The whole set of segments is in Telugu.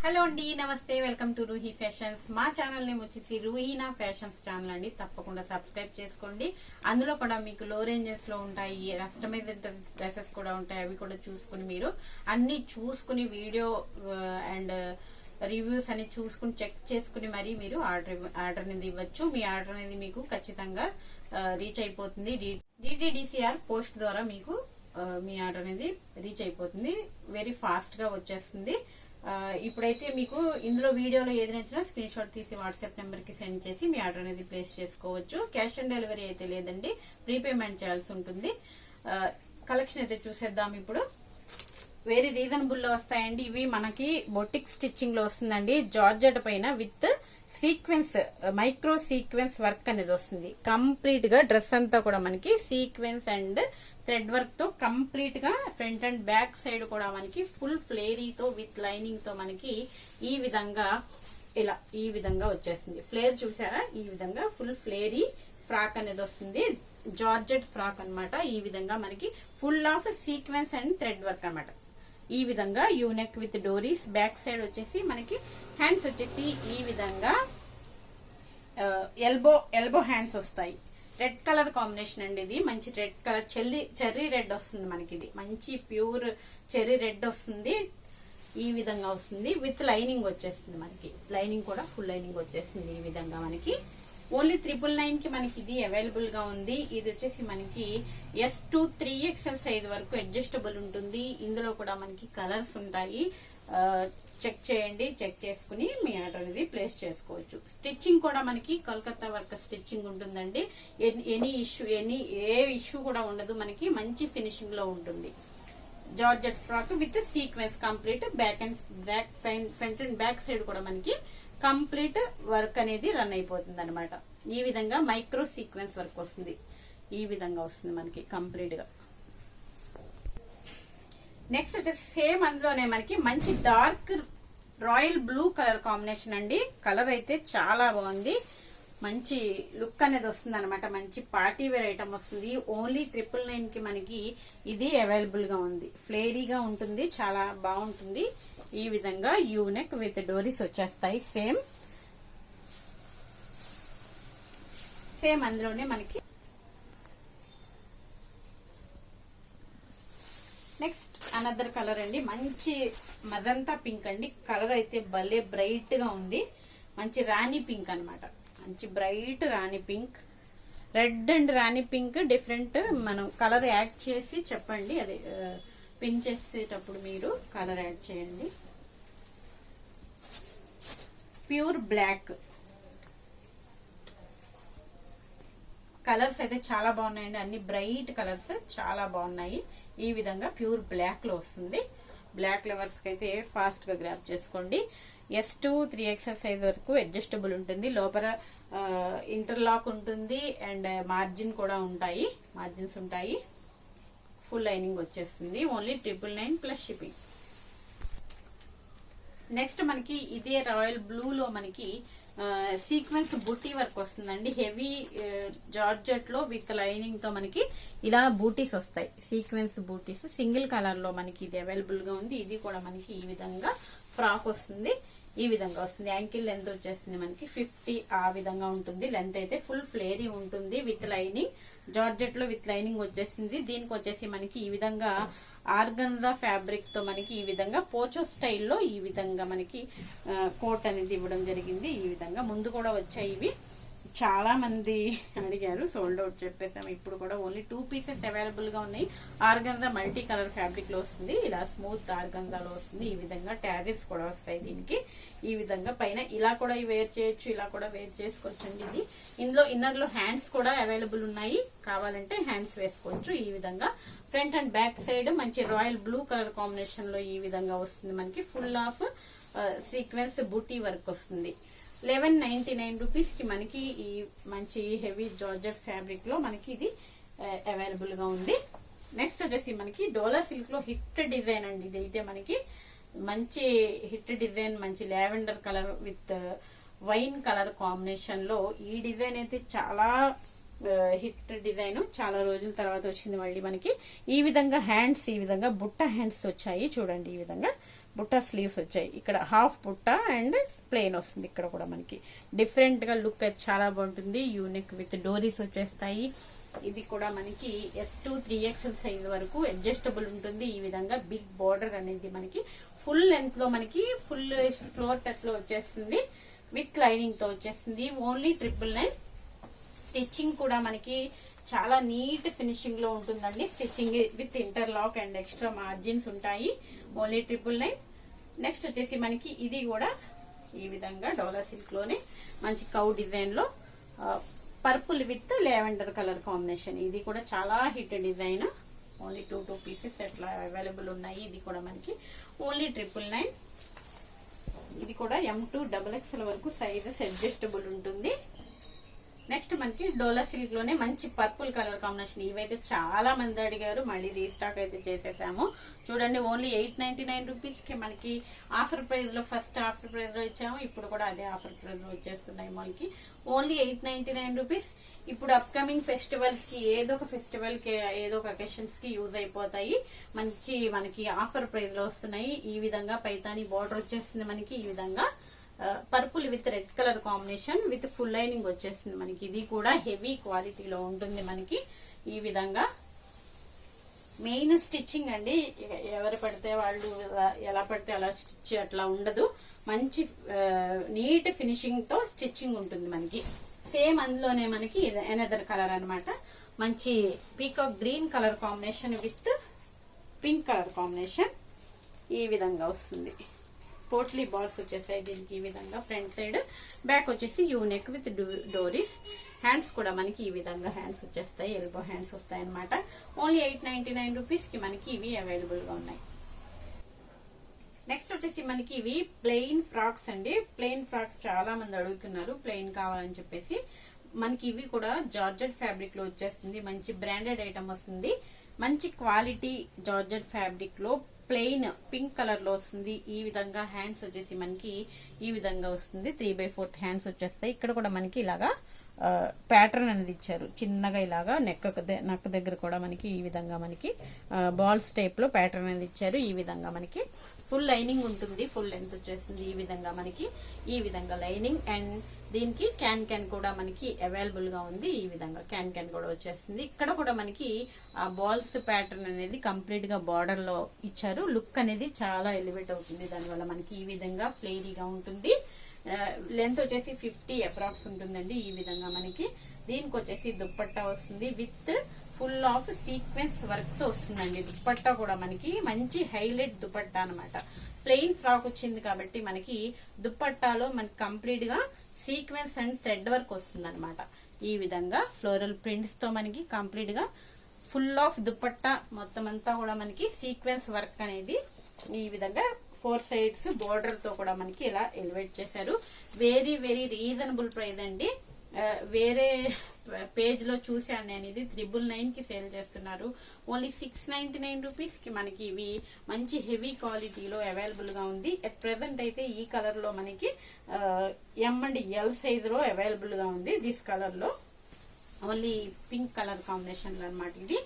హలో అండి, నమస్తే. Welcome to Ruhi fashions. మా ఛానల్ నేమ్ వచ్చేసి రూహీనా ఫ్యాషన్స్ ఛానల్ అండి. తప్పకుండా సబ్స్క్రైబ్ చేసుకోండి. అందులో కూడా మీకు లో రేంజెస్ లో ఉంటాయి, కస్టమైజ్డ్ డ్రెస్సెస్ కూడా ఉంటాయి. అవి కూడా చూసుకుని మీరు అన్ని చూసుకుని వీడియో అండ్ రివ్యూస్ అని చూసుకుని చెక్ చేసుకుని మరి మీరు ఆర్డర్ అనేది ఇవ్వచ్చు. మీ ఆర్డర్ అనేది మీకు ఖచ్చితంగా రీచ్ అయిపోతుంది. DTDCR పోస్ట్ ద్వారా మీకు మీ ఆర్డర్ అనేది రీచ్ అయిపోతుంది. వెరీ ఫాస్ట్ గా వచ్చేస్తుంది. ఇప్పుడైతే మీకు ఇందులో వీడియోలో ఏది నచ్చినా స్క్రీన్ షాట్ తీసి వాట్సాప్ నెంబర్ కి సెండ్ చేసి మీ ఆర్డర్ అనేది ప్లేస్ చేసుకోవచ్చు. క్యాష్ ఆన్ డెలివరీ అయితే లేదండి, ప్రీపేమెంట్ చేయాల్సి ఉంటుంది. కలెక్షన్ అయితే చూసేద్దాం. ఇప్పుడు వెరీ రీజనబుల్ లో వస్తాయండి. ఇవి మనకి బొటిక్ స్టిచ్చింగ్ లో వస్తుందండి. జార్జెట్ పైన with sequence, micro sequence work అనేది వస్తుంది. కంప్లీట్ గా డ్రెస్ అంతా కూడా మనకి సీక్వెన్స్ అండ్ థ్రెడ్ వర్క్ తో కంప్లీట్ గా ఫ్రంట్ అండ్ బ్యాక్ సైడ్ కూడా మనకి ఫుల్ ఫ్లేరీతో విత్ లైనింగ్ తో మనకి ఈ విధంగా ఈ విధంగా వచ్చేస్తుంది. ఫ్లేర్ చూసారా? ఈ విధంగా ఫుల్ ఫ్లేరీ ఫ్రాక్ అనేది వస్తుంది. జార్జెట్ ఫ్రాక్ అన్నమాట. ఈ విధంగా మనకి full of sequence and thread work అన్నమాట. ఈ విధంగా యూనెక్ విత్ డోరీస్. బ్యాక్ సైడ్ వచ్చేసి మనకి హ్యాండ్స్ వచ్చేసి ఈ విధంగా ఎల్బో హ్యాండ్స్ వస్తాయి. రెడ్ కలర్ కాంబినేషన్ అండి. ఇది మంచి రెడ్ కలర్ చెర్రీ రెడ్ వస్తుంది మనకి. ఇది మంచి ప్యూర్ చెర్రీ రెడ్ వస్తుంది. ఈ విధంగా వస్తుంది. విత్ లైనింగ్ వచ్చేస్తుంది మనకి. లైనింగ్ కూడా ఫుల్ లైనింగ్ వచ్చేస్తుంది. ఈ విధంగా మనకి ఓన్లీ 999 కి మనకి ఇది అవైలబుల్ గా ఉంది. ఇది వచ్చేసి మనకి S to 3XL సైజ్ వరకు అడ్జస్టబుల్ ఉంటుంది. ఇందులో కూడా మనకి కలర్స్ ఉంటాయి. చెక్ చేయండి. చెక్ చేసుకుని మీ ఆర్డర్ అనేది ప్లేస్ చేసుకోవచ్చు. స్టిచ్చింగ్ కూడా మనకి కోల్కతా వర్క్ స్టిచ్చింగ్ ఉంటుందండి. ఏ ఇష్యూ కూడా ఉండదు. మనకి మంచి ఫినిషింగ్ లో ఉంటుంది. Georgette frock with sequence complete front and back side కూడా మనకి కంప్లీట్ వర్క్ అనేది రన్ అయిపోతుంది అనమాట. ఈ విధంగా మైక్రో సీక్వెన్స్ వర్క్ వస్తుంది. ఈ విధంగా వస్తుంది మనకి కంప్లీట్ గా. నెక్స్ట్ వచ్చేసి సేమ్ అందులోనే మనకి మంచి dark royal blue colour combination అండి. కలర్ అయితే చాలా బాగుంది. మంచి లుక్ అనేది వస్తుంది అనమాట. మంచి పార్టీ వేర్ ఐటమ్ వస్తుంది. ఓన్లీ 999 కి మనకి ఇది అవైలబుల్ గా ఉంది. ఫ్లేరీగా ఉంటుంది, చాలా బాగుంటుంది. ఈ విధంగా యూనెక్ విత్ డోరీస్ వచ్చేస్తాయి. సేమ్ అందులోనే మనకి నెక్స్ట్ అనదర్ కలర్ అండి. మంచి మజంతా పింక్ అండి. కలర్ అయితే భలే బ్రైట్ గా ఉంది. మంచి రాణి పింక్ అన్నమాట. మంచి bright rani pink. Red and rani pink different. మనం కలర్ యాడ్ చేసి చెప్పండి. అదే పిన్ చేసేటప్పుడు మీరు కలర్ యాడ్ చేయండి. Pure black. కలర్స్ అయితే చాలా బాగున్నాయండి. అన్ని బ్రైట్ కలర్స్ చాలా బాగున్నాయి. ఈ విధంగా ప్యూర్ బ్లాక్ లో వస్తుంది. బ్లాక్ లవర్స్ కి అయితే ఫాస్ట్ గా గ్రాప్ చేసుకోండి. S to 3XL సైజ్ వరకు అడ్జస్టబుల్ ఉంటుంది. లోపల ఇంటర్లాక్ ఉంటుంది అండ్ మార్జిన్స్ ఉంటాయి. ఫుల్ లైనింగ్ వచ్చేస్తుంది. Only 999 plus shipping. నెక్స్ట్ మనకి ఇదే రాయల్ బ్లూ లో మనకి సీక్వెన్స్ బూటీ వర్క్ వస్తుందండి. హెవీ జార్జెట్ లో విత్ లైనింగ్ తో మనకి ఇలా బూటీస్ వస్తాయి. సీక్వెన్స్ బూటీస్ సింగిల్ కలర్ లో మనకి ఇది అవైలబుల్ గా ఉంది. ఇది కూడా మనకి ఈ విధంగా ఫ్రాక్ వస్తుంది. ఈ విధంగా వస్తుంది. యాంకిల్ లెంత్ వచ్చేస్తుంది మనకి 50 ఆ విధంగా ఉంటుంది. లెంత్ అయితే ఫుల్ ఫ్లేరీ ఉంటుంది విత్ లైనింగ్. జార్జెట్ లో విత్ లైనింగ్ వచ్చేసింది. దీనికి వచ్చేసి మనకి ఈ విధంగా ఆర్గన్జా ఫ్యాబ్రిక్ తో మనకి ఈ విధంగా పోచో స్టైల్లో ఈ విధంగా మనకి కోట్ అనేది ఇవ్వడం జరిగింది. ఈ విధంగా ముందు కూడా వచ్చాయి. ఇవి చాలా మంది అడిగారు, సోల్డ్ అవుట్ చెప్పేసాము. ఇప్పుడు కూడా ఓన్లీ 2 పీసెస్ అవైలబుల్ గా ఉన్నాయి. ఆర్గన్జా మల్టీ కలర్ ఫ్యాబ్రిక్ లో వస్తుంది. ఇలా స్మూత్ ఆర్గన్జాలో వస్తుంది. ఈ విధంగా ట్యాజెస్ కూడా వస్తాయి దీనికి. ఈ విధంగా పైన ఇలా కూడా వేర్ చేయొచ్చు, ఇలా కూడా వేర్ చేసుకోవచ్చండి. ఇది ఇందులో ఇన్నర్ లో హ్యాండ్స్ కూడా అవైలబుల్ ఉన్నాయి. కావాలంటే హ్యాండ్స్ వేసుకోవచ్చు. ఈ విధంగా ఫ్రంట్ అండ్ బ్యాక్ సైడ్ మంచి రాయల్ బ్లూ కలర్ కాంబినేషన్ లో ఈ విధంగా వస్తుంది. మనకి full of sequence buti work వస్తుంది. 1199 రూపీస్ కి మనకి ఈ మంచి హెవీ జార్జెట్ ఫ్యాబ్రిక్ లో మనకి ఇది అవైలబుల్ గా ఉంది. నెక్స్ట్ వచ్చేసి మనకి డోలా సిల్క్ లో హిట్ డిజైన్ అండి. ఇది అయితే మనకి మంచి హిట్ డిజైన్. మంచి lavender colour with wine colour combination లో ఈ డిజైన్ అయితే చాలా హిట్ డిజైన్. చాలా రోజుల తర్వాత వచ్చింది మళ్ళీ మనకి. ఈ విధంగా హ్యాండ్స్, ఈ విధంగా బుట్ట హ్యాండ్స్ వచ్చాయి చూడండి. ఈ విధంగా బుట్ట స్లీవ్స్ వచ్చాయి. ఇక్కడ హాఫ్ బుట్ట అండ్ ప్లెయిన్ వస్తుంది. ఇక్కడ కూడా మనకి డిఫరెంట్ గా లుక్ అయితే చాలా బాగుంటుంది. యూనిక్ విత్ డోరీస్ వచ్చేస్తాయి. ఇది కూడా మనకి S2 3XL సైజ్ వరకు అడ్జస్టబుల్ ఉంటుంది. ఈ విధంగా బిగ్ బార్డర్ అనేది మనకి ఫుల్ లెంత్ లో మనకి ఫుల్ ఫ్లోర్ టచ్ లో వచ్చేస్తుంది. విత్ లైనింగ్ తో వచ్చేస్తుంది. ఓన్లీ 999. స్టిచ్చింగ్ కూడా మనకి చాలా నీట్ ఫినిషింగ్ లో ఉంటుందండి. Stitching with interlock and extra margins ఉంటాయి. ఓన్లీ 999. నెక్స్ట్ వచ్చేసి మనకి ఇది కూడా ఈ విధంగా డోలా సిల్క్ లోనే మంచి కౌ డిజైన్ లో purple with lavender colour combination. ఇది కూడా చాలా హిట్ డిజైన్. ఓన్లీ 2 పీసెస్ ఎట్లా అవైలబుల్ ఉన్నాయి. ఇది కూడా మనకి ఓన్లీ 999. ఇది కూడా M2 XXL వరకు సైజెస్ అడ్జస్టబుల్ ఉంటుంది. నెక్స్ట్ మనకి డోలా సిల్క్ లోనే మంచి పర్పుల్ కలర్ కాంబినేషన్. ఇవైతే చాలా మంది అడిగారు, మళ్ళీ రీస్టాక్ అయితే చేసేసాము. చూడండి, ఓన్లీ 899 రూపీస్ కి మనకి ఆఫర్ ప్రైస్ లో ఫస్ట్ ఆఫర్ ప్రైస్ లో ఇచ్చాము. ఇప్పుడు కూడా అదే ఆఫర్ ప్రైస్ లో వచ్చేస్తున్నాయి మనకి. Only 899 rupees. ఇప్పుడు అప్కమింగ్ ఫెస్టివల్స్ కి ఏదో ఒక ఫెస్టివల్ కి ఏదో ఒక అకేషన్స్ కి యూజ్ అయిపోతాయి. మనకి ఆఫర్ ప్రైస్ లో వస్తున్నాయి. ఈ విధంగా పైతాని బార్డర్ వచ్చేస్తుంది మనకి. ఈ విధంగా purple with red colour combination with full lining వచ్చేస్తుంది మనకి. ఇది కూడా హెవీ క్వాలిటీలో ఉంటుంది మనకి. ఈ విధంగా మెయిన్ స్టిచ్చింగ్ అండి. ఎవరు పడితే వాళ్ళు ఎలా పడితే అలా స్టిచ్ అట్లా ఉండదు. మంచి నీట్ ఫినిషింగ్ తో స్టిచ్చింగ్ ఉంటుంది మనకి. సేమ్ అందులోనే మనకి ఎనదర్ కలర్ అన్నమాట. మంచి peacock green colour combination with pink colour combination. ఈ విధంగా వస్తుంది. పోట్లీ బాల్స్ వచ్చేసాయి దీనికి. ఈ విధంగా ఫ్రంట్ సైడ్, బ్యాక్ వచ్చేసి యూనెక్ విత్ డోరీస్. హ్యాండ్స్ కూడా మనకి ఈ విధంగా హ్యాండ్స్ వచ్చేస్తాయి. ఎల్బో హ్యాండ్స్ వస్తాయి అనమాట. ఓన్లీ 899 రూపీస్ కి మనకి ఇవి అవైలబుల్ గా ఉన్నాయి. నెక్స్ట్ వచ్చేసి మనకి ఇవి ప్లెయిన్ ఫ్రాక్స్ అండి. ప్లెయిన్ ఫ్రాక్స్ చాలా మంది అడుగుతున్నారు, ప్లెయిన్ కావాలని చెప్పేసి. మనకి ఇవి కూడా జార్జెట్ ఫ్యాబ్రిక్ లో వచ్చేస్తుంది. మంచి బ్రాండెడ్ ఐటమ్ వస్తుంది. మంచి క్వాలిటీ జార్జెట్ ఫ్యాబ్రిక్ లో ప్లెయిన్ పింక్ కలర్ లో వస్తుంది. ఈ విధంగా హ్యాండ్స్ వచ్చేసి మనకి ఈ విధంగా వస్తుంది. 3/4 హ్యాండ్స్ వచ్చేస్తాయి. ఇక్కడ కూడా మనకి ఇలాగా ప్యాటర్న్ అనేది ఇచ్చారు. చిన్నగా ఇలాగా నెక్ దగ్గర కూడా మనకి ఈ విధంగా మనకి బాల్స్ టైప్ లో ప్యాటర్న్ అనేది ఇచ్చారు. ఈ విధంగా మనకి ఫుల్ లైనింగ్ ఉంటుంది. ఫుల్ లెంత్ వచ్చేస్తుంది. ఈ విధంగా మనకి ఈ విధంగా లైనింగ్ అండ్ దీనికి క్యాన్ కూడా మనకి అవైలబుల్ గా ఉంది. ఈ విధంగా క్యాన్ కూడా వచ్చేస్తుంది. ఇక్కడ కూడా మనకి ఆ బాల్స్ ప్యాటర్న్ అనేది కంప్లీట్ గా బార్డర్ లో ఇచ్చారు. లుక్ అనేది చాలా ఎలివేట్ అవుతుంది. దానివల్ల మనకి ఈ విధంగా ఫ్లేరీగా ఉంటుంది. లెంత్ వచ్చేసి 50 అప్రాక్స్ ఉంటుందండి. ఈ విధంగా మనకి దీనికి వచ్చేసి దుప్పట్టా వస్తుంది with full of sequence work తో వస్తుందండి. దుప్పట్టా కూడా మనకి మంచి హైలైట్ దుప్పట్టా అనమాట. ప్లెయిన్ ఫ్రాక్ వచ్చింది కాబట్టి మనకి దుప్పట్టాలో మనకి కంప్లీట్ గా సీక్వెన్స్ అండ్ థ్రెడ్ వర్క్ వస్తుంది అనమాట. ఈ విధంగా ఫ్లోరల్ ప్రింట్స్ తో మనకి కంప్లీట్ గా ఫుల్ ఆఫ్ దుప్పట్టా మొత్తం అంతా కూడా మనకి సీక్వెన్స్ వర్క్ అనేది ఈ విధంగా 4 సైడ్స్ బోర్డర్ తో కూడా మనకి ఇలా ఎలివేట్ చేశారు. వెరీ వెరీ రీజనబుల్ ప్రైస్ అండి. వేరే పేజ్ లో చూసాను నేను, ఇది 999 కి సేల్ చేస్తున్నారు. ఓన్లీ 699 రూపీస్ కి మనకి ఇవి మంచి హెవీ క్వాలిటీలో అవైలబుల్ గా ఉంది. అట్ ప్రెసెంట్ అయితే ఈ కలర్ లో మనకి M అండ్ L సైజ్ లో అవైలబుల్ గా ఉంది. దిస్ కలర్ లో ఓన్లీ పింక్ కలర్ కాంబినేషన్ లో అనమాట ఇది.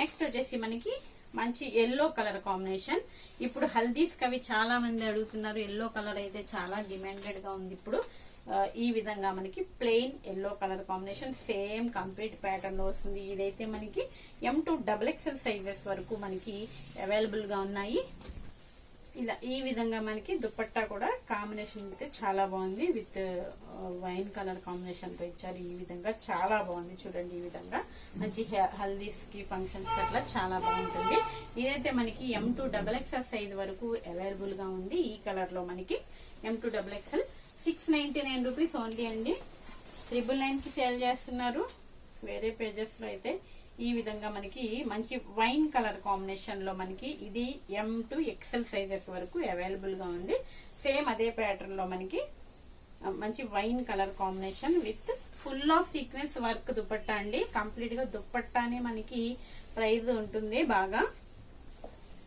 నెక్స్ట్ వచ్చేసి మనకి మంచి ఎల్లో కలర్ కాంబినేషన్. ఇప్పుడు హల్దీస్ కవి చాలా మంది అడుగుతున్నారు. ఎల్లో కలర్ అయితే చాలా డిమాండెడ్ గా ఉంది ఇప్పుడు. ఈ విధంగా మనకి plain yellow colour combination same complete pattern లో వస్తుంది. ఇదైతే మనకి M2 XXL సైజెస్ వరకు మనకి అవైలబుల్ గా ఉన్నాయి. ఇలా ఈ విధంగా మనకి దుపట్టా కూడా కాంబినేషన్ అయితే చాలా బాగుంది. విత్ వైన్ కలర్ కాంబినేషన్ తో ఇచ్చారు. ఈ విధంగా చాలా బాగుంది చూడండి. ఈ విధంగా మంచి హల్దీస్ కి ఫంక్షన్స్ కి అట్లా చాలా బాగుంటుంది. ఇదైతే మనకి M2 XXL సైజ్ వరకు అవైలబుల్ గా ఉంది. ఈ కలర్ లో మనకి M2 XXL 699 రూపీస్ ఓన్లీ అండి. 999 కి సేల్ చేస్తున్నారు. వేరే పేజెస్ లో అయితే ఈ విధంగా మనకి మంచి వైన్ కలర్ కాంబినేషన్ లో మనకి ఇది M2 XL సైజెస్ వరకు అవైలబుల్ గా ఉంది. సేమ్ అదే ప్యాటర్న్ లో మనకి మంచి wine colour combination with full of sequence work dupatta అండి. కంప్లీట్ గా దుపట్టానే మనకి ప్రైస్ ఉంటుంది. బాగా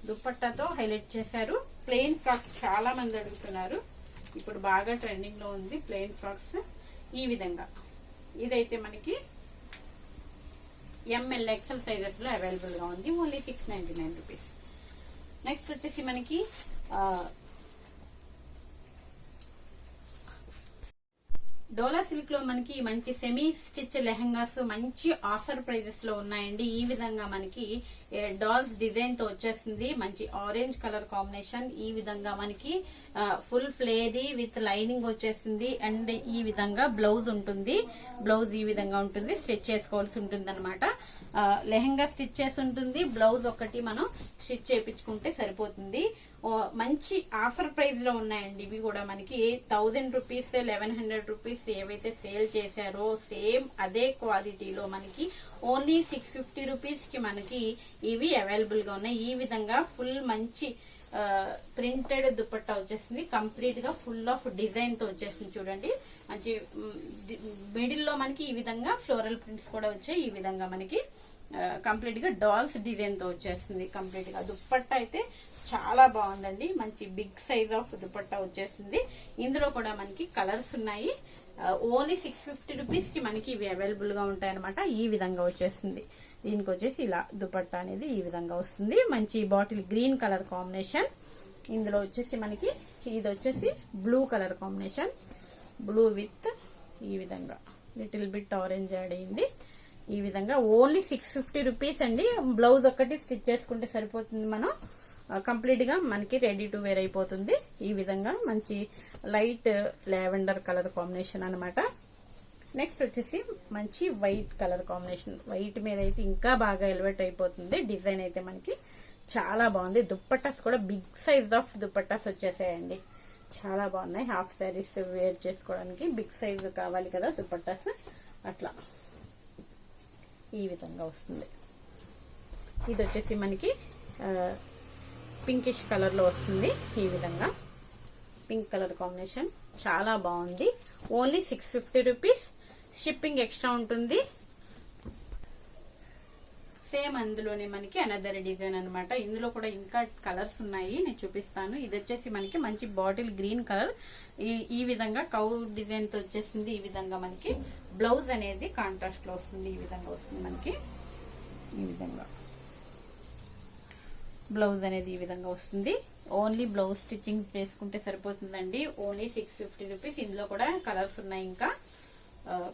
దుపట్టాతో హైలైట్ చేశారు. ప్లెయిన్ ఫ్రాక్స్ చాలా మంది అడుగుతున్నారు. ఇప్పుడు బాగా ట్రెండింగ్ లో ఉంది ప్లెయిన్ ఫ్రాక్స్. ఈ విధంగా ఇదైతే మనకి ML XL సైజెస్ లో అవైలబుల్ గా ఉంది. Only 699 rupees. నెక్స్ట్ వచ్చేసి మనకి డోలా సిల్క్ లో మనకి మంచి సెమీ స్టిచ్ లెహంగాస్ మంచి ఆఫర్ ప్రైజెస్ లో ఉన్నాయండి. ఈ విధంగా మనకి డాల్స్ డిజైన్ తో వచ్చేస్తుంది. మంచి ఆరెంజ్ కలర్ కాంబినేషన్. ఈ విధంగా మనకి ఫుల్ ఫ్లేరీ విత్ లైనింగ్ వచ్చేసింది. అండ్ ఈ విధంగా బ్లౌజ్ ఉంటుంది. బ్లౌజ్ ఈ విధంగా ఉంటుంది. స్టిచ్ చేసుకోవాల్సి ఉంటుంది అనమాట. లెహంగా స్టిచ్ చేసి ఉంటుంది. బ్లౌజ్ ఒకటి మనం స్టిచ్ చేయించుకుంటే సరిపోతుంది. మంచి ఆఫర్ ప్రైస్ లో ఉన్నాయండి. ఇవి కూడా మనకి 1000 రూపీస్ 1100 రూపీస్ ఏవైతే సేల్ చేశారో సేమ్ అదే క్వాలిటీలో మనకి ఓన్లీ 650 రూపీస్ కి మనకి ఇవి అవైలబుల్ గా ఉన్నాయి. ఈ విధంగా ఫుల్ మంచి ప్రింటెడ్ దుపట్టా వచ్చేసింది. కంప్లీట్ గా ఫుల్ ఆఫ్ డిజైన్ తో వచ్చేసింది. చూడండి మంచి మిడిల్ లో మనకి ఈ విధంగా ఫ్లోరల్ ప్రింట్స్ కూడా వచ్చాయి. ఈ విధంగా మనకి కంప్లీట్ గా డాల్స్ డిజైన్ తో వచ్చేస్తుంది. కంప్లీట్ గా దుపట్టా అయితే చాలా బాగుందండి. మంచి బిగ్ సైజ్ ఆఫ్ దుపట్టా వచ్చేసింది. ఇందులో కూడా మనకి కలర్స్ ఉన్నాయి. ఓన్లీ 650 రూపీస్ కి మనకి ఇవి అవైలబుల్ గా ఉంటాయి అనమాట. ఈ విధంగా వచ్చేస్తుంది. దీనికి వచ్చేసి ఇలా దుపట్టా అనేది ఈ విధంగా వస్తుంది. మంచి బాటిల్ గ్రీన్ కలర్ కాంబినేషన్. ఇందులో వచ్చేసి మనకి ఇది వచ్చేసి blue colour combination. Blue with ఈ విధంగా లిటిల్ బిట్ ఆరెంజ్ యాడ్ అయింది. ఈ విధంగా ఓన్లీ 650 రూపీస్ అండి. బ్లౌజ్ ఒకటి స్టిచ్ చేసుకుంటే సరిపోతుంది. మనం కంప్లీట్ గా మనకి రెడీ టు వేర్ అయిపోతుంది. ఈ విధంగా మంచి లైట్ లావెండర్ కలర్ కాంబినేషన్ అనమాట. నెక్స్ట్ వచ్చేసి మంచి వైట్ కలర్ కాంబినేషన్. వైట్ మీద అయితే ఇంకా బాగా ఎలివేట్ అయిపోతుంది. డిజైన్ అయితే మనకి చాలా బాగుంది. దుప్పట్టాస్ కూడా బిగ్ సైజ్ ఆఫ్ దుప్పట్టాస్ వచ్చేసాయండి. చాలా బాగున్నాయి. హాఫ్ శారీస్ వేర్ చేసుకోవడానికి బిగ్ సైజ్ కావాలి కదా దుప్పట్టాస్, అట్లా ఈ విధంగా వస్తుంది. ఇది వచ్చేసి మనకి పింకిష్ కలర్ లో వస్తుంది. ఈ విధంగా పింక్ కలర్ కాంబినేషన్ చాలా బాగుంది. Only 650 rupees. షిప్పింగ్ ఎక్స్ట్రా ఉంటుంది. సేమ్ అందులోనే మనకి అనదర్ డిజైన్ అనమాట. ఇందులో కూడా ఇంకా కలర్స్ ఉన్నాయి, నేను చూపిస్తాను. ఇది వచ్చేసి మనకి మంచి బాటిల్ గ్రీన్ కలర్. ఈ విధంగా కౌ డిజైన్ తో వచ్చేసింది. ఈ విధంగా మనకి బ్లౌజ్ అనేది కాంట్రాస్ట్ లో వస్తుంది. ఈ విధంగా వస్తుంది మనకి. ఈ విధంగా బ్లౌజ్ అనేది ఈ విధంగా వస్తుంది. ఓన్లీ బ్లౌజ్ స్టిచ్చింగ్ చేసుకుంటే సరిపోతుందండి. Only 650 rupees. ఇందులో కూడా కలర్స్ ఉన్నాయి. ఇంకా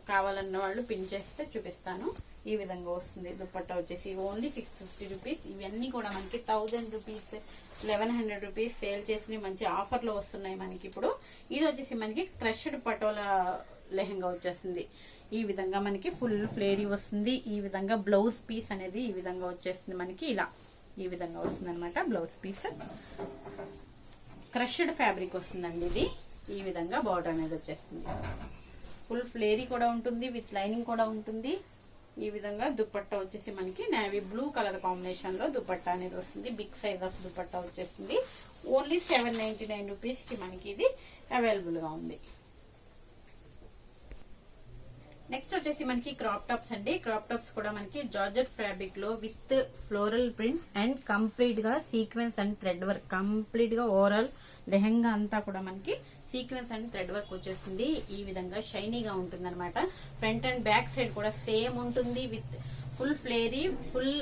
కావాలన్న వాళ్ళు పిన్ చేస్తే చూపిస్తాను. ఈ విధంగా వస్తుంది. దుపట్టా వచ్చేసి ఓన్లీ 650 రూపీస్. ఇవన్నీ కూడా మనకి 1000 రూపీస్ 1100 రూపీస్ సేల్ చేసి మంచి ఆఫర్ లో వస్తున్నాయి మనకి ఇప్పుడు. ఇది వచ్చేసి మనకి క్రష్డ్ పటోలా లెహంగా వచ్చేస్తుంది. ఈ విధంగా మనకి ఫుల్ ఫ్లేరీ వస్తుంది. ఈ విధంగా బ్లౌజ్ పీస్ అనేది ఈ విధంగా వచ్చేస్తుంది మనకి. ఇలా ఈ విధంగా వస్తుంది అనమాట బ్లౌజ్ పీస్. క్రష్డ్ ఫ్యాబ్రిక్ వస్తుందండి ఇది. ఈ విధంగా బార్డర్ అనేది వచ్చేస్తుంది. ఫుల్ ఫ్లేరీ కూడా ఉంటుంది, విత్ లైనింగ్ కూడా ఉంటుంది. ఈ విధంగా దుపట్టా వచ్చేసి మనకి నేవీ బ్లూ కలర్ కాంబినేషన్ లో దుపట్టా అనేది వస్తుంది. బిగ్ సైజ్ ఆఫ్ దుపట్టా వచ్చేసింది. ఓన్లీ 799 రూపీస్ కి మనకి ఇది అవైలబుల్ గా ఉంది. నెక్స్ట్ వచ్చేసి మనకి క్రాప్ టాప్స్ అండి. క్రాప్ టాప్స్ కూడా మనకి జార్జెట్ ఫ్యాబ్రిక్ లో with floral prints and complete గా sequence and thread work. Complete గా ఓవరాల్ లెహంగా అంతా కూడా మనకి సీక్వెన్స్ అండ్ థ్రెడ్ వర్క్ వచ్చేసింది. ఈ విధంగా షైనీగా ఉంటుంది అనమాట. ఫ్రంట్ అండ్ బ్యాక్ సైడ్ కూడా సేమ్ ఉంటుంది. With full ఫ్లేరీ, full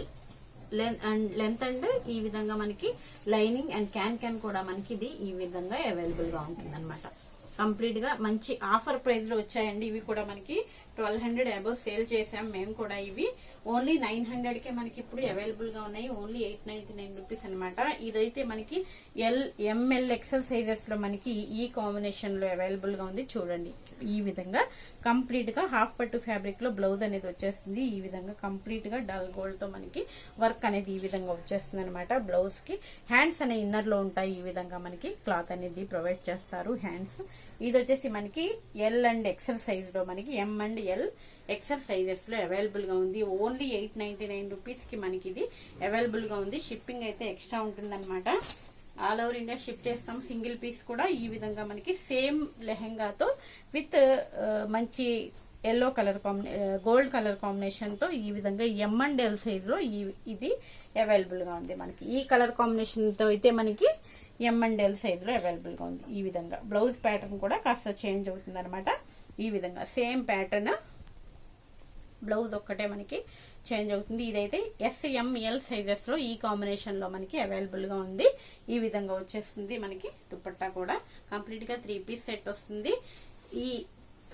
length and ఈ విధంగా మనకి లైనింగ్ అండ్ క్యాన్ కూడా మనకి ఇది ఈ విధంగా అవైలబుల్ గా ఉంటుంది అనమాట. కంప్లీట్ గా మంచి ఆఫర్ ప్రైస్ లో వచ్చాయండి. ఇవి కూడా మనకి 1200 అబౌవ్ సేల్ చేసాం మేము కూడా. ఇవి ఓన్లీ 900 కే మనకి ఇప్పుడు అవైలబుల్ గా ఉన్నాయి. ఓన్లీ 899 రూపీస్ అనమాట. ఇదైతే మనకి ఎంఎల్ ఎక్సెల్ సైజెస్ లో మనకి ఈ కాంబినేషన్ లో అవైలబుల్ గా ఉంది. చూడండి ఈ విధంగా కంప్లీట్ గా హాఫ్ పట్టు ఫ్యాబ్రిక్ లో బ్లౌజ్ అనేది వచ్చేస్తుంది. ఈ విధంగా కంప్లీట్ గా డల్ గోల్డ్ తో మనకి వర్క్ అనేది ఈ విధంగా వచ్చేస్తుంది అనమాట. బ్లౌజ్ కి హ్యాండ్స్ అనే ఇన్నర్ లో ఉంటాయి. ఈ విధంగా మనకి క్లాత్ అనేది ప్రొవైడ్ చేస్తారు హ్యాండ్స్. ఇది వచ్చేసి మనకి ఎల్ అండ్ ఎక్సెల్ సైజ్ లో మనకి M and L XL sizes లో అవైలబుల్ గా ఉంది. ఓన్లీ 899 రూపీస్ కి మనకి ఇది అవైలబుల్ గా ఉంది. షిప్పింగ్ అయితే ఎక్స్ట్రా ఉంటుంది అనమాట. ఆల్ ఓవర్ ఇండియా షిప్ చేస్తాం. సింగిల్ పీస్ కూడా ఈ విధంగా మనకి సేమ్ లెహంగాతో విత్ మంచి yellow colour gold colour combination తో ఈ విధంగా ఎం అండ్ ఎల్ సైజ్ లో ఇది అవైలబుల్ గా ఉంది మనకి. ఈ కలర్ కాంబినేషన్ తో అయితే మనకి ఎం అండ్ ఎల్ సైజ్ లో అవైలబుల్ గా ఉంది. ఈ విధంగా బ్లౌజ్ ప్యాటర్న్ కూడా కాస్త చేంజ్ అవుతుంది అనమాట. ఈ విధంగా సేమ్ ప్యాటర్న్ బ్లౌజ్ ఒక్కటే మనకి చేంజ్ అవుతుంది. ఇదైతే SML సైజెస్ లో ఈ కాంబినేషన్ లో మనకి అవైలబుల్ గా ఉంది. ఈ విధంగా వచ్చేస్తుంది మనకి దుపట్టా కూడా కంప్లీట్ గా 3 పీస్ సెట్ వస్తుంది. ఈ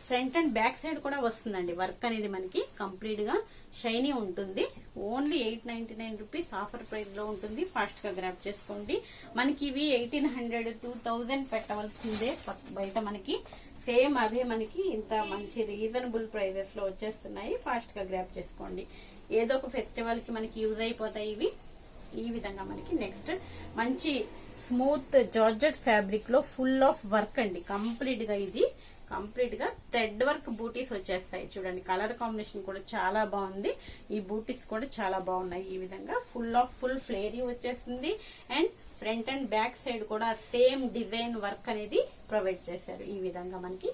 ఫ్రంట్ అండ్ బ్యాక్ సైడ్ కూడా వస్తుందండి. వర్క్ అనేది మనకి కంప్లీట్ గా షైనీ ఉంటుంది. ఓన్లీ 899 రూపీస్ ఆఫర్ ప్రైస్ లో ఉంటుంది. ఫాస్ట్ గా గ్రాప్ చేసుకోండి. మనకి ఇవి 1800 2000 పెట్టవలసిందే బయట. మనకి సేమ్ అవే మనకి ఇంత మంచి రీజనబుల్ ప్రైజెస్ లో వచ్చేస్తున్నాయి. ఫాస్ట్ గా గ్రాప్ చేసుకోండి. ఏదో ఒక ఫెస్టివల్ కి మనకి యూజ్ అయిపోతాయి ఇవి. ఈ విధంగా మనకి నెక్స్ట్ మంచి స్మూత్ జార్జెట్ ఫ్యాబ్రిక్ లో ఫుల్ ఆఫ్ వర్క్ అండి. కంప్లీట్ గా ఇది కంప్లీట్ గా థ్రెడ్ వర్క్ బూటీస్ వచ్చేస్తాయి. చూడండి కలర్ కాంబినేషన్ కూడా చాలా బాగుంది. ఈ బూటీస్ కూడా చాలా బాగున్నాయి. ఈ విధంగా ఫుల్ ఫ్లేరీ వచ్చేస్తుంది. And front and back side కూడా సేమ్ డిజైన్ వర్క్ అనేది ప్రొవైడ్ చేశారు. ఈ విధంగా మనకి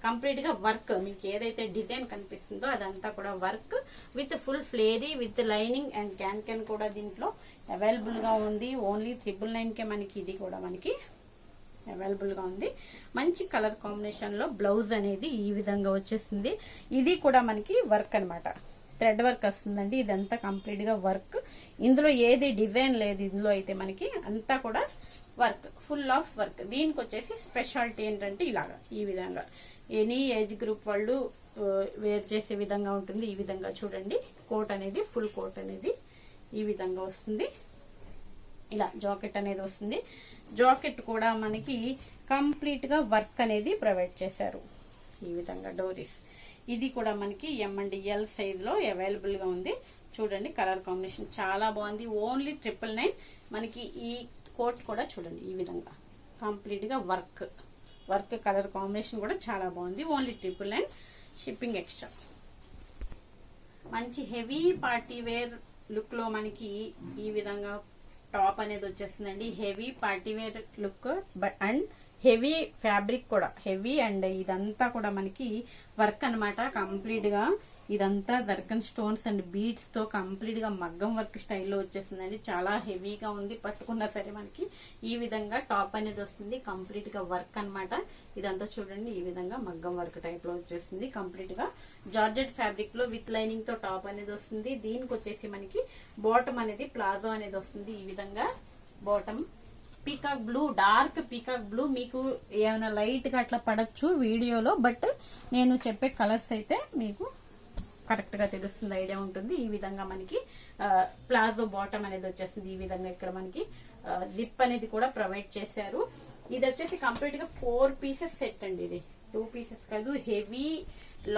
కంప్లీట్ గా వర్క్ మీకు ఏదైతే డిజైన్ కనిపిస్తుందో అదంతా కూడా work with full ఫ్లేరీ with lining and can కూడా దీంట్లో అవైలబుల్ గా ఉంది. ఓన్లీ 999 కే మనకి ఇది కూడా మనకి అవైలబుల్ గా ఉంది. మంచి కలర్ కాంబినేషన్ లో బ్లౌజ్ అనేది ఈ విధంగా వచ్చేసింది. ఇది కూడా మనకి వర్క్ అన్నమాట. థ్రెడ్ వర్క్ వస్తుందండి. ఇదంతా కంప్లీట్ గా వర్క్. ఇందులో ఏది డిజైన్ లేదు. ఇందులో అయితే మనకి అంతా కూడా వర్క్ ఫుల్ ఆఫ్ వర్క్. దీనికి వచ్చేసి స్పెషాలిటీ ఏంటంటే ఇలాగా ఈ విధంగా ఎనీ ఏజ్ గ్రూప్ వాళ్ళు వేర్ చేసే విధంగా ఉంటుంది. ఈ విధంగా చూడండి కోట్ అనేది ఫుల్ కోట్ అనేది ఈ విధంగా వస్తుంది. ఇలా జాకెట్ అనేది వస్తుంది. జాకెట్ కూడా మనకి కంప్లీట్ గా వర్క్ అనేది ప్రొవైడ్ చేశారు. ఈ విధంగా డోరీస్. ఇది కూడా మనకి M&L సైజ్ లో అవైలబుల్ గా ఉంది. చూడండి కలర్ కాంబినేషన్ చాలా బాగుంది. ఓన్లీ 999. మనకి ఈ కోట్ కూడా చూడండి ఈ విధంగా కంప్లీట్ గా వర్క్ కలర్ కాంబినేషన్ కూడా చాలా బాగుంది. ఓన్లీ 999. Shipping extra. మంచి హెవీ పార్టీ వేర్ లుక్ లో మనకి ఈ విధంగా టాప్ అనేది వచ్చేస్తుందండి. Heavy party wear look and heavy fabric కూడా హెవీ. అండ్ ఇదంతా కూడా మనకి వర్క్ అన్నమాట. కంప్లీట్ గా ఇదంతా జర్కన్ స్టోన్స్ అండ్ బీడ్స్ తో కంప్లీట్ గా మగ్గం వర్క్ స్టైల్లో వచ్చేసిందండి. చాలా హెవీగా ఉంది. పట్టుకున్నా సరే మనకి ఈ విధంగా టాప్ అనేది వస్తుంది. కంప్లీట్ గా వర్క్ అన్నమాట. ఇదంతా చూడండి ఈ విధంగా మగ్గం వర్క్ టైప్ లో వచ్చేసింది. కంప్లీట్ గా జార్జెట్ ఫ్యాబ్రిక్ లో విత్ లైనింగ్ తో టాప్ అనేది వస్తుంది. దీనికి వచ్చేసి మనకి బాటమ్ అనేది ప్లాజో అనేది వస్తుంది. ఈ విధంగా bottom peacock blue, dark peacock blue. మీకు ఏమైనా లైట్ గా అట్లా పడచ్చు వీడియోలో, బట్ నేను చెప్పే కలర్స్ అయితే మీకు కరెక్ట్ గా తెలుస్తుంది, ఐడియా ఉంటుంది. ఈ విధంగా మనకి ప్లాజో బాటమ్ అనేది వచ్చేస్తుంది. ఈ విధంగా ఇక్కడ మనకి జిప్ అనేది కూడా ప్రొవైడ్ చేశారు. ఇది వచ్చేసి కంప్లీట్ గా 4 పీసెస్ సెట్ అండి. ఇది 2 పీసెస్ కాదు. హెవీ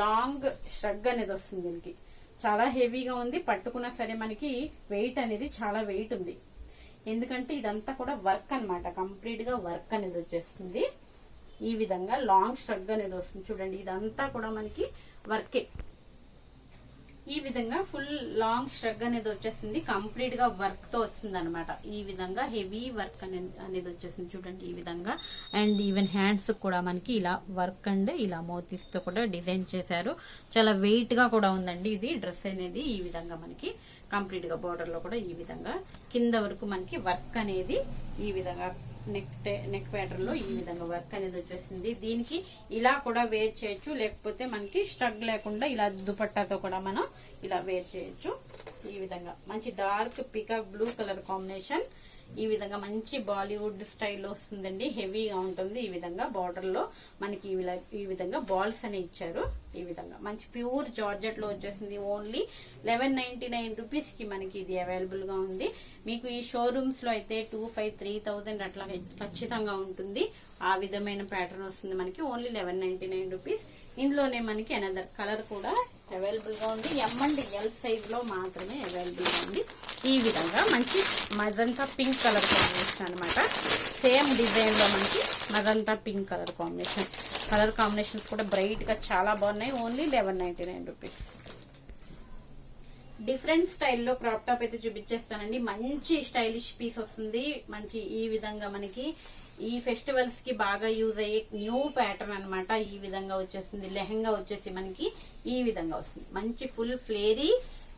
లాంగ్ షగ్ అనేది వస్తుంది. దీనికి చాలా హెవీగా ఉంది. పట్టుకున్నా సరే మనకి వెయిట్ అనేది చాలా వెయిట్ ఉంది. ఎందుకంటే ఇదంతా కూడా వర్క్ అన్నమాట. కంప్లీట్ గా వర్క్ అనేది వచ్చేస్తుంది. ఈ విధంగా లాంగ్ స్ట్రగ్ అనేది వస్తుంది. చూడండి ఇదంతా కూడా మనకి వర్కే. ఈ విధంగా ఫుల్ లాంగ్ స్ట్రగ్ అనేది వచ్చేసింది. కంప్లీట్ గా వర్క్ తో వస్తుంది అనమాట. ఈ విధంగా హెవీ వర్క్ అనేది వచ్చేసింది. చూడండి ఈ విధంగా. అండ్ ఈవెన్ హ్యాండ్స్ కూడా మనకి ఇలా వర్క్ అండ్ ఇలా మోతీస్ తో కూడా డిజైన్ చేశారు. చాలా వెయిట్ గా కూడా ఉందండి ఇది డ్రెస్ అనేది. ఈ విధంగా మనకి కంప్లీట్ గా బోర్డర్ లో కూడా ఈ విధంగా కింద వరకు మనకి వర్క్ అనేది ఈ విధంగా నెక్ ప్యాటర్న్ లో ఈ విధంగా వర్క్ అనేది వచ్చేసింది. దీనికి ఇలా కూడా వేర్ చేయొచ్చు, లేకపోతే మనకి స్ట్రగ్ లేకుండా ఇలా దుపట్టాతో కూడా మనం ఇలా వేర్ చేయొచ్చు. ఈ విధంగా మంచి dark peacock blue colour combination. ఈ విధంగా మంచి బాలీవుడ్ స్టైల్లో వస్తుందండి. హెవీగా ఉంటుంది. ఈ విధంగా బార్డర్ లో మనకి ఈ విధంగా బాల్స్ అని ఇచ్చారు. ఈ విధంగా మంచి ప్యూర్ జార్జెట్ లో వచ్చేసింది. ఓన్లీ 1199 రూపీస్ కి మనకి ఇది అవైలబుల్ గా ఉంది. మీకు ఈ షోరూమ్స్ లో అయితే 2500-3000 అట్లా ఖచ్చితంగా ఉంటుంది. ఆ విధమైన ప్యాటర్న్ వస్తుంది మనకి. Only 1199 rupees. ఇందులోనే మనకి అనదర్ కలర్ కూడా అవైలబుల్ గా ఉంది. M&L సైజ్ లో మాత్రమే అవైలబుల్ గా ఉంది. ఈ విధంగా మంచి మజంతా పింక్ కలర్ కాంబినేషన్ అనమాట. సేమ్ డిజైన్ లో మనకి magenta pink colour combination. Colour combinations కూడా బ్రైట్ గా చాలా బాగున్నాయి. Only 1199 rupees. డిఫరెంట్ స్టైల్లో క్రాప్ టాప్ అయితే చూపించేస్తానండి. మంచి స్టైలిష్ పీస్ వస్తుంది. మంచి ఈ విధంగా మనకి ఈ ఫెస్టివల్స్ కి బాగా యూజ్ అయ్యే న్యూ ప్యాటర్న్ అనమాట. ఈ విధంగా వచ్చేసింది. లెహంగా వచ్చేసి మనకి ఈ విధంగా వస్తుంది. మంచి ఫుల్ ఫ్లేరీ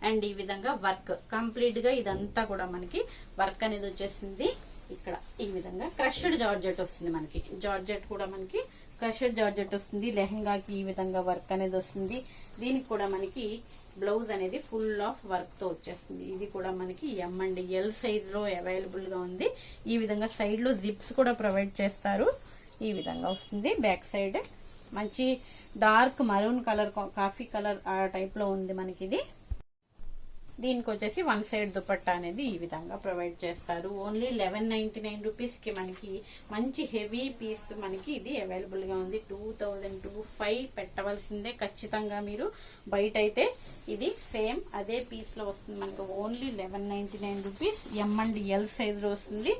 అండ్ ఈ విధంగా వర్క్ కంప్లీట్ గా ఇదంతా కూడా మనకి వర్క్ అనేది వచ్చేసింది. ఇక్కడ ఈ విధంగా క్రష్డ్ జార్జెట్ వస్తుంది మనకి. జార్జెట్ కూడా మనకి క్రష్డ్ జార్జెట్ వస్తుంది. లెహంగాకి ఈ విధంగా వర్క్ అనేది వస్తుంది. దీనికి కూడా మనకి బ్లౌజ్ అనేది ఫుల్ ఆఫ్ వర్క్ తో వచ్చేస్తుంది. ఇది కూడా మనకి ఎం అండ్ ఎల్ సైజ్ లో అవైలబుల్ గా ఉంది. ఈ విధంగా సైడ్ లో జిప్స్ కూడా ప్రొవైడ్ చేస్తారు. ఈ విధంగా వస్తుంది. బ్యాక్ సైడ్ మంచి dark maroon colour, coffee colour ఆ టైప్ లో ఉంది మనకి ఇది. దీనికి వచ్చేసి వన్ సైడ్ దుపట్టా అనేది ఈ విధంగా ప్రొవైడ్ చేస్తారు. ఓన్లీ 1199 రూపీస్ కి మనకి మంచి హెవీ పీస్ మనకి ఇది అవైలబుల్ గా ఉంది. 2025 పెట్టవలసిందే ఖచ్చితంగా మీరు. బయట అయితే ఇది సేమ్ అదే పీస్ లో వస్తుంది మనకి. Only 1199 rupees. M and L size లో వస్తుంది.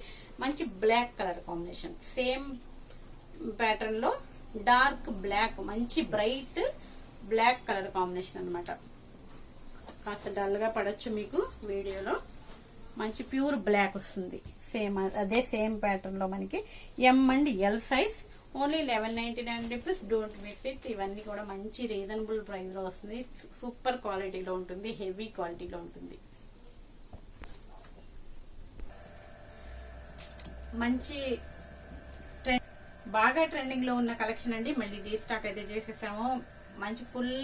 మంచి black colour combination, same pattern లో డార్క్ బ్లాక్, మంచి బ్రైట్ బ్లాక్ కలర్ కాంబినేషన్ అన్నమాట. కాస్త డల్ గా పడొచ్చు మీకు వీడియోలో. మంచి ప్యూర్ బ్లాక్ వస్తుంది. సేమ్ అదే సేమ్ ప్యాటర్న్ లో మనకి M and L size. Only 1199 rupees. Don't miss it. ఇవన్నీ కూడా మంచి రీజనబుల్ ప్రైస్ లో వస్తుంది. సూపర్ క్వాలిటీలో ఉంటుంది, హెవీ క్వాలిటీలో ఉంటుంది. మంచి బాగా ట్రెండింగ్ లో ఉన్న కలెక్షన్ అండి. మళ్ళీ రీస్టాక్ అయితే చేసేసాము. మంచి ఫుల్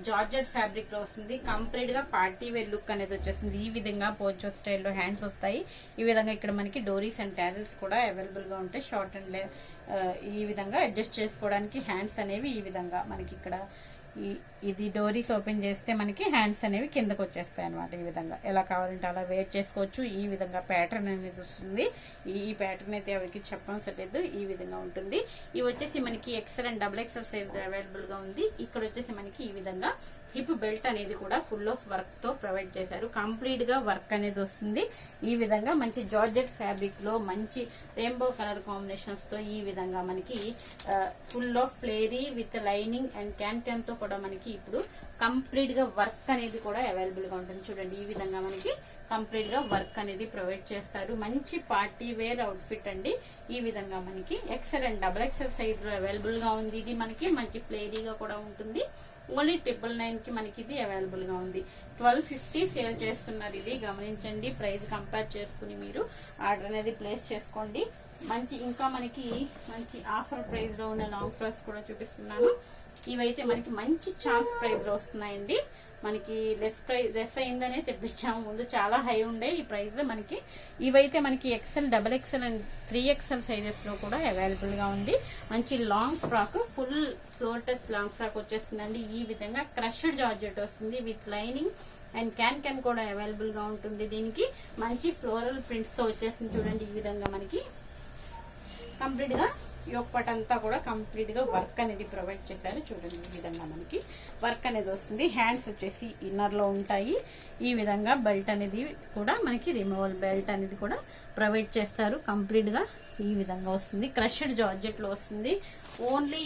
జార్జెట్ ఫ్యాబ్రిక్ లో వస్తుంది. కంప్లీట్ గా పార్టీ వేర్ లుక్ అనేది వచ్చేసింది. ఈ విధంగా పోచో స్టైల్లో హ్యాండ్స్ వస్తాయి. ఈ విధంగా ఇక్కడ మనకి డోరీస్ అండ్ టాజిల్స్ కూడా అవైలబుల్ గా ఉంటాయి. షార్ట్ అండ్ ఈ విధంగా అడ్జస్ట్ చేసుకోవడానికి హ్యాండ్స్ అనేవి ఈ విధంగా మనకి ఇక్కడ ఇది డోరీస్ ఓపెన్ చేస్తే మనకి హ్యాండ్స్ అనేవి కిందకు వచ్చేస్తాయి అనమాట. ఈ విధంగా ఎలా కావాలంటే అలా వేర్ చేసుకోవచ్చు. ఈ విధంగా ప్యాటర్న్ అనేది వస్తుంది. ఈ ప్యాటర్న్ అయితే ఎవరికి చెప్పవసరం లేదు. ఈ విధంగా ఉంటుంది. ఇవి వచ్చేసి మనకి XL and double XL size available గా ఉంది. ఇక్కడ వచ్చేసి మనకి ఈ విధంగా హిప్ బెల్ట్ అనేది కూడా ఫుల్ ఆఫ్ వర్క్ తో ప్రొవైడ్ చేశారు. కంప్లీట్ గా వర్క్ అనేది వస్తుంది. ఈ విధంగా మంచి జార్జెట్ ఫ్యాబ్రిక్ లో మంచి రెయిన్బో కలర్ కాంబినేషన్స్ తో ఈ విధంగా మనకి full of ఫ్లేరీ with lining and can తో కూడా మనకి ఇప్పుడు కంప్లీట్ గా వర్క్ అనేది కూడా అవైలబుల్ గా ఉంటుంది. చూడండి, ఈ విధంగా మనకి కంప్లీట్ గా వర్క్ అనేది ప్రొవైడ్ చేస్తారు. మంచి పార్టీ వేర్ అవుట్ఫిట్ అండి. ఈ విధంగా మనకి XL and double XL size లో అవైలబుల్ గా ఉంది. ఇది మనకి మంచి ఫ్లేరీగా కూడా ఉంటుంది. ఓన్లీ 999 కి మనకి ఇది అవైలబుల్ గా ఉంది. 1250 సేల్ చేస్తున్నారు. ఇది గమనించండి. ప్రైస్ కంపేర్ చేసుకుని మీరు ఆర్డర్ అనేది ప్లేస్ చేసుకోండి. మంచి ఇంకా మనకి మంచి ఆఫర్ ప్రైస్ లో ఉన్న లాంగ్ ఫ్రాక్స్ కూడా చూపిస్తున్నాను. ఇవైతే మనకి మంచి ఛాన్స్ ప్రైస్ లో వస్తున్నాయండి. మనకి లెస్ అయిందనే తెప్పించాము. ముందు చాలా హై ఉండే ఈ ప్రైస్ మనకి. ఇవైతే మనకి XL, double XL and 3XL sizes లో కూడా అవైలబుల్ గా ఉంది. మంచి long frock, full floor touch long frock వచ్చేస్తుందండి. ఈ విధంగా క్రష్డ్ జార్జెట్ వస్తుంది విత్ లైనింగ్ అండ్ క్యాన్ కూడా అవైలబుల్ గా ఉంటుంది. దీనికి మంచి ఫ్లోరల్ ప్రింట్స్ తో వచ్చేసింది. చూడండి, ఈ విధంగా మనకి కంప్లీట్ గా యోగపాట్ అంతా కూడా కంప్లీట్ గా వర్క్ అనేది ప్రొవైడ్ చేశారు. చూడండి, ఈ విధంగా మనకి వర్క్ అనేది వస్తుంది. హ్యాండ్స్ వచ్చేసి ఇన్నర్ లో ఉంటాయి. ఈ విధంగా బెల్ట్ అనేది కూడా మనకి రిమూవల్ బెల్ట్ అనేది కూడా ప్రొవైడ్ చేస్తారు. కంప్లీట్ గా ఈ విధంగా వస్తుంది. క్రష్డ్ జార్జెట్ లో వస్తుంది. ఓన్లీ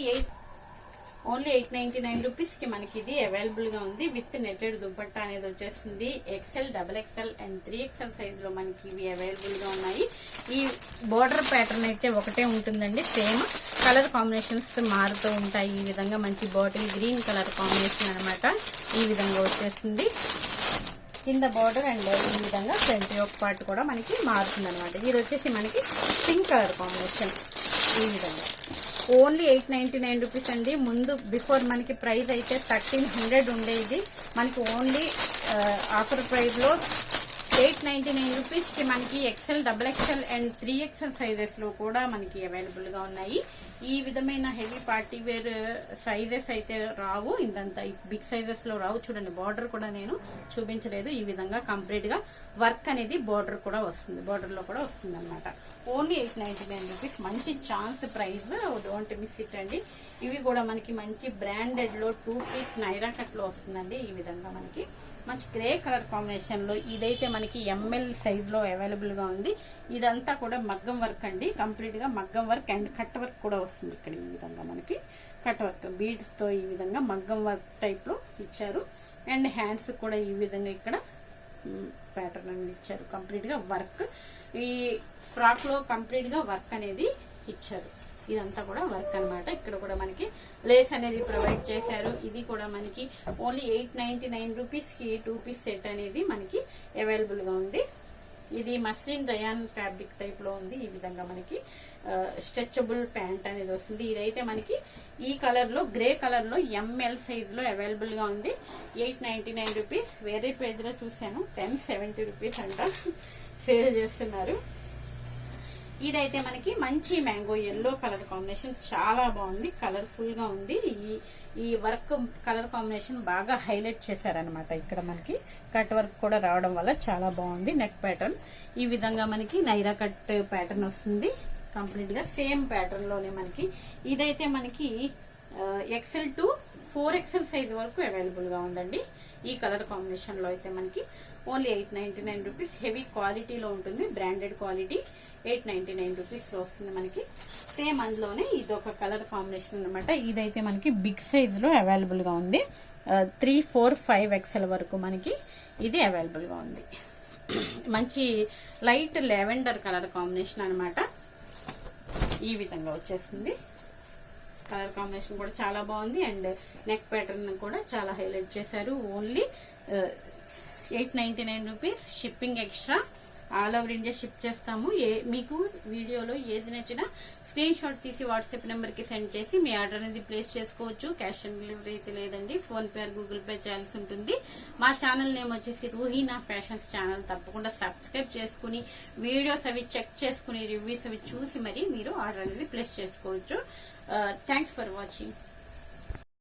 899 రూపీస్ కి మనకి ఇది అవైలబుల్ గా ఉంది. విత్ నెటెడ్ దుపట్టా అనేది వచ్చేస్తుంది. XL, double XL and 3XL size లో మనకి ఇవి అవైలబుల్ గా ఉన్నాయి. ఈ బోర్డర్ ప్యాటర్న్ అయితే ఒకటే ఉంటుందండి. సేమ్ కలర్ కాంబినేషన్స్ మారుతూ ఉంటాయి. ఈ విధంగా మంచి బాటిల్ గ్రీన్ కలర్ కాంబినేషన్ అనమాట. ఈ విధంగా వచ్చేస్తుంది. కింద బార్డర్ అండ్ ఈ విధంగా ఫ్రంట్ యొక్క పార్ట్ కూడా మనకి మారుతుంది అనమాట. ఇది వచ్చేసి మనకి పింక్ కలర్ కాంబినేషన్. ఈ విధంగా ఓన్లీ 899 రూపీస్ అండి. ముందు బిఫోర్ మనకి ప్రైస్ అయితే 1300 ఉండేది. మనకి ఓన్లీ ఆఫర్ ప్రైస్ లో 899 రూపీస్ కి మనకి XL, double XL and 3XL sizes లో కూడా మనకి అవైలబుల్ గా ఉన్నాయి. ఈ విధమైన హెవీ పార్టీ వేర్ సైజెస్ అయితే రావు. ఇంతంతా బిగ్ సైజెస్ లో రావు. చూడండి, బార్డర్ కూడా నేను చూపించలేదు. ఈ విధంగా కంప్లీట్ గా వర్క్ అనేది బార్డర్ కూడా వస్తుంది. బార్డర్ లో కూడా వస్తుంది అనమాట. Only 899 rupees. మంచి chance price. Don't miss it అండి. ఇవి కూడా మనకి మంచి బ్రాండెడ్ లో 2 పీస్ నైరా కట్ లో వస్తుందండి. ఈ విధంగా మనకి మంచి గ్రే కలర్ కాంబినేషన్ లో ఇదైతే మనకి ML సైజ్ లో అవైలబుల్ గా ఉంది. ఇదంతా కూడా మగ్గం వర్క్ అండి. కంప్లీట్ గా మగ్గం వర్క్ అండ్ కట్ వర్క్ కూడా వస్తుంది. ఇక్కడ ఈ విధంగా మనకి కట్ వర్క్ బీడ్స్ తో ఈ విధంగా మగ్గం వర్క్ టైప్ లో ఇచ్చారు. అండ్ హ్యాండ్స్ కూడా ఈ విధంగా ఇక్కడ ప్యాటర్న్ అనేది ఇచ్చారు. కంప్లీట్ గా వర్క్ ఈ ఫ్రాక్ లో కంప్లీట్ గా వర్క్ అనేది ఇచ్చారు. ఇదంతా కూడా వర్క్ అనమాట. ఇక్కడ కూడా మనకి లేస్ అనేది ప్రొవైడ్ చేశారు. ఇది కూడా మనకి ఓన్లీ 899 రూపీస్ కి 2 పీస్ సెట్ అనేది మనకి అవైలబుల్ గా ఉంది. ఇది మస్లిన్ రయాన్ ఫ్యాబ్రిక్ టైప్ లో ఉంది. ఈ విధంగా మనకి స్ట్రెచబుల్ ప్యాంట్ అనేది వస్తుంది. ఇదైతే మనకి ఈ కలర్ లో, గ్రే కలర్ లో ఎంఎల్ సైజ్ లో అవైలబుల్ గా ఉంది. 899 రూపీస్. వేరే పేజ్ లో చూసాను 1070 రూపీస్ అంట సేల్ చేస్తున్నారు. ఇదైతే మనకి మంచి మ్యాంగో ఎల్లో కలర్ కాంబినేషన్, చాలా బాగుంది, కలర్ఫుల్ గా ఉంది. ఈ వర్క్ కలర్ కాంబినేషన్ బాగా హైలైట్ చేశారనమాట. ఇక్కడ మనకి కట్ వర్క్ కూడా రావడం వల్ల చాలా బాగుంది. నెక్ ప్యాటర్న్ ఈ విధంగా మనకి నైరా కట్ ప్యాటర్న్ వస్తుంది. కంప్లీట్ గా సేమ్ ప్యాటర్న్ లోనే మనకి ఇదైతే మనకి XL to 4XL సైజ్ వరకు అవైలబుల్ గా ఉందండి. ఈ కలర్ కాంబినేషన్ లో అయితే మనకి ఓన్లీ 899 రూపీస్. హెవీ క్వాలిటీలో ఉంటుంది, బ్రాండెడ్ క్వాలిటీ. 899 రూపీస్ లో వస్తుంది మనకి. సేమ్ అందులోనే ఇది ఒక కలర్ కాంబినేషన్ అనమాట. ఇదైతే మనకి బిగ్ సైజ్ లో అవైలబుల్ గా ఉంది. 3, 4, 5XL వరకు మనకి ఇది అవైలబుల్ గా ఉంది. మంచి లైట్ లెవెండర్ కలర్ కాంబినేషన్ అనమాట. ఈ విధంగా వచ్చేస్తుంది. కలర్ కాంబినేషన్ కూడా చాలా బాగుంది. అండ్ నెక్ ప్యాటర్న్ కూడా చాలా హైలైట్ చేశారు. Only 899 rupees. Shipping extra. All over India ship చేస్తాము. మీకు వీడియోలో ఏది నచ్చినా స్క్రీన్ షాట్ తీసి వాట్సాప్ నెంబర్ కి సెండ్ చేసి మీ ఆర్డర్ అనేది ప్లేస్ చేసుకోవచ్చు. క్యాష్ ఆన్ డెలివరీ అయితే లేదండి. ఫోన్ పే, గూగుల్ పే చేయాల్సి ఉంటుంది. మా ఛానల్ నేమ్ వచ్చేసి రూహీనా ఫ్యాషన్స్ ఛానల్. తప్పకుండా సబ్స్క్రైబ్ చేసుకుని వీడియోస్ అవి చెక్ చేసుకుని రివ్యూస్ అవి చూసి మరి మీరు ఆర్డర్ అనేది ప్లేస్ చేసుకోవచ్చు. Thanks for watching.